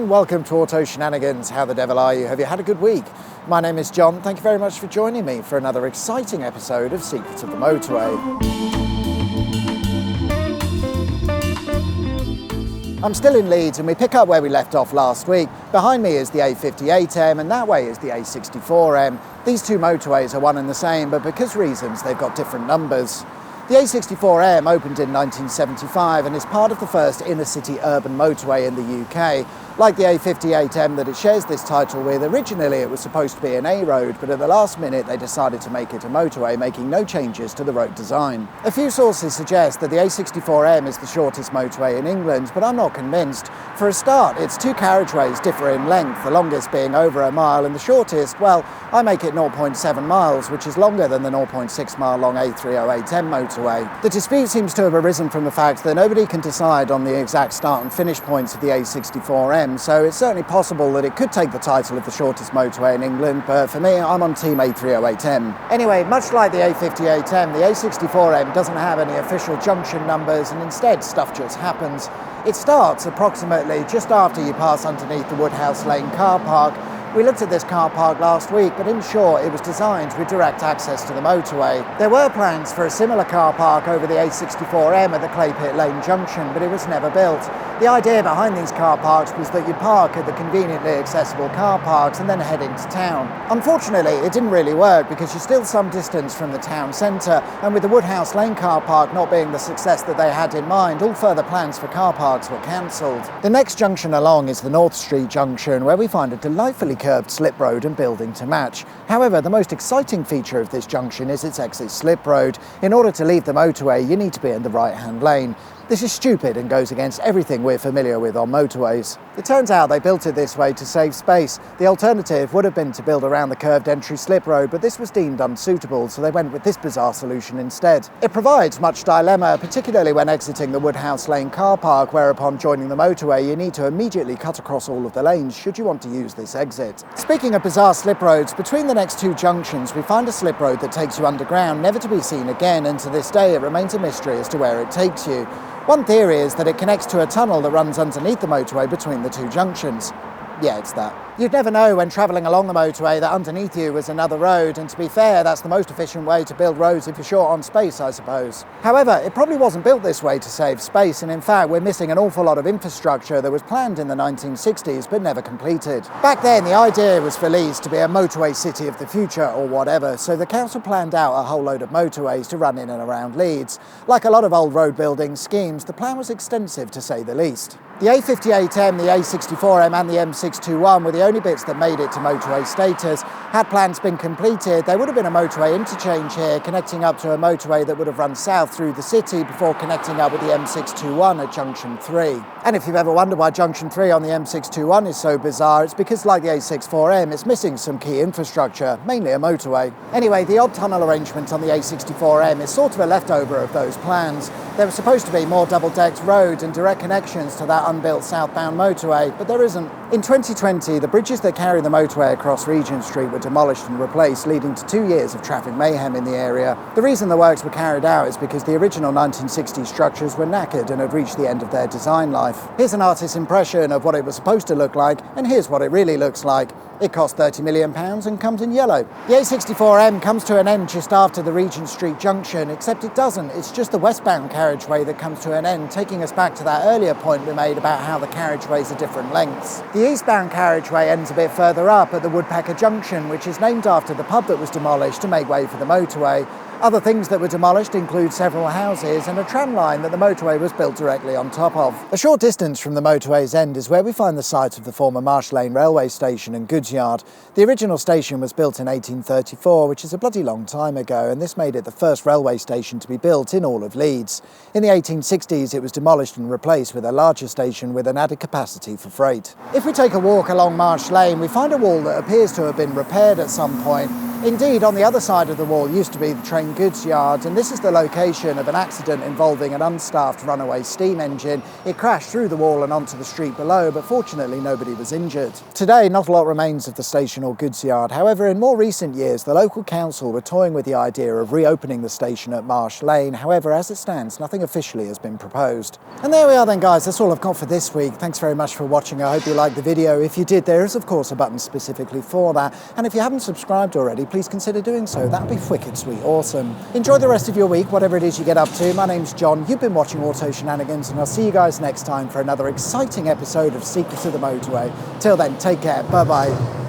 and welcome to Auto Shenanigans. How the devil are you? Have you had a good week? My name is John. Thank you very much for joining me for another exciting episode of Secrets of the Motorway. I'm still in Leeds and we pick up where we left off last week. Behind me is the A58M and that way is the A64M. These two motorways are one and the same, but because reasons they've got different numbers. The A64M opened in 1975 and is part of the first inner-city urban motorway in the UK. Like the A58M that it shares this title with, originally it was supposed to be an A road, but at the last minute they decided to make it a motorway, making no changes to the road design. A few sources suggest that the A64M is the shortest motorway in England, but I'm not convinced. For a start, its two carriageways differ in length, the longest being over a mile and the shortest, well, I make it 0.7 miles, which is longer than the 0.6 mile long A3008M motorway. The dispute seems to have arisen from the fact that nobody can decide on the exact start and finish points of the A64M, so it's certainly possible that it could take the title of the shortest motorway in England, but for me, I'm on Team A3008M. Anyway, much like the A58M, the A64M doesn't have any official junction numbers, and instead stuff just happens. It starts approximately just after you pass underneath the Woodhouse Lane car park. We looked at this car park last week, but in short, it was designed with direct access to the motorway. There were plans for a similar car park over the A64M at the Clay Pit Lane Junction, but it was never built. The idea behind these car parks was that you park at the conveniently accessible car parks and then head into town. Unfortunately, it didn't really work because you're still some distance from the town centre, and with the Woodhouse Lane car park not being the success that they had in mind, all further plans for car parks were cancelled. The next junction along is the North Street Junction, where we find a delightfully curved slip road and building to match. However, the most exciting feature of this junction is its exit slip road. In order to leave the motorway, you need to be in the right-hand lane. This is stupid and goes against everything we're familiar with on motorways. It turns out they built it this way to save space. The alternative would have been to build around the curved entry slip road, but this was deemed unsuitable, so they went with this bizarre solution instead. It provides much dilemma, particularly when exiting the Woodhouse Lane car park, where upon joining the motorway you need to immediately cut across all of the lanes should you want to use this exit. Speaking of bizarre slip roads, between the next two junctions we find a slip road that takes you underground, never to be seen again, and to this day it remains a mystery as to where it takes you. One theory is that it connects to a tunnel that runs underneath the motorway between the two junctions. Yeah, it's that. You'd never know when travelling along the motorway that underneath you was another road, and to be fair, that's the most efficient way to build roads if you're short on space, I suppose. However, it probably wasn't built this way to save space, and in fact, we're missing an awful lot of infrastructure that was planned in the 1960s but never completed. Back then, the idea was for Leeds to be a motorway city of the future or whatever, so the council planned out a whole load of motorways to run in and around Leeds. Like a lot of old road building schemes, the plan was extensive to say the least. The A58M, the A64M and the M621 were the only bits that made it to motorway status. Had plans been completed, there would have been a motorway interchange here connecting up to a motorway that would have run south through the city before connecting up with the M621 at Junction 3. And if you've ever wondered why Junction 3 on the M621 is so bizarre, it's because like the A64M, it's missing some key infrastructure, mainly a motorway. Anyway, the odd tunnel arrangement on the A64M is sort of a leftover of those plans. There was supposed to be more double-decked roads and direct connections to that unbuilt southbound motorway, but there isn't. In 2020, the bridges that carry the motorway across Regent Street were demolished and replaced, leading to 2 years of traffic mayhem in the area. The reason the works were carried out is because the original 1960s structures were knackered and had reached the end of their design life. Here's an artist's impression of what it was supposed to look like, and here's what it really looks like. It cost £30 million and comes in yellow. The A64M comes to an end just after the Regent Street Junction, except it doesn't. It's just the westbound carriageway that comes to an end, taking us back to that earlier point we made about how the carriageways are different lengths. The eastbound carriageway ends a bit further up at the Woodpecker Junction, which is named after the pub that was demolished to make way for the motorway. Other things that were demolished include several houses and a tram line that the motorway was built directly on top of. A short distance from the motorway's end is where we find the site of the former Marsh Lane railway station and goods yard. The original station was built in 1834, which is a bloody long time ago, and this made it the first railway station to be built in all of Leeds. In the 1860s, it was demolished and replaced with a larger station with an added capacity for freight. If we take a walk along Marsh Lane, we find a wall that appears to have been repaired at some point. Indeed, on the other side of the wall used to be the train goods yard, and this is the location of an accident involving an unstaffed runaway steam engine. It crashed through the wall and onto the street below, but fortunately nobody was injured. Today, not a lot remains of the station or goods yard. However, in more recent years, the local council were toying with the idea of reopening the station at Marsh Lane. However, as it stands, nothing officially has been proposed. And there we are then, guys. That's all I've got for this week. Thanks very much for watching. I hope you liked the video. If you did, there is of course a button specifically for that. And if you haven't subscribed already, please consider doing so. That'd be wicked sweet awesome. Enjoy the rest of your week, whatever it is you get up to. My name's John. You've been watching Auto Shenanigans, and I'll see you guys next time for another exciting episode of Secrets of the Motorway. Till then, take care. Bye-bye.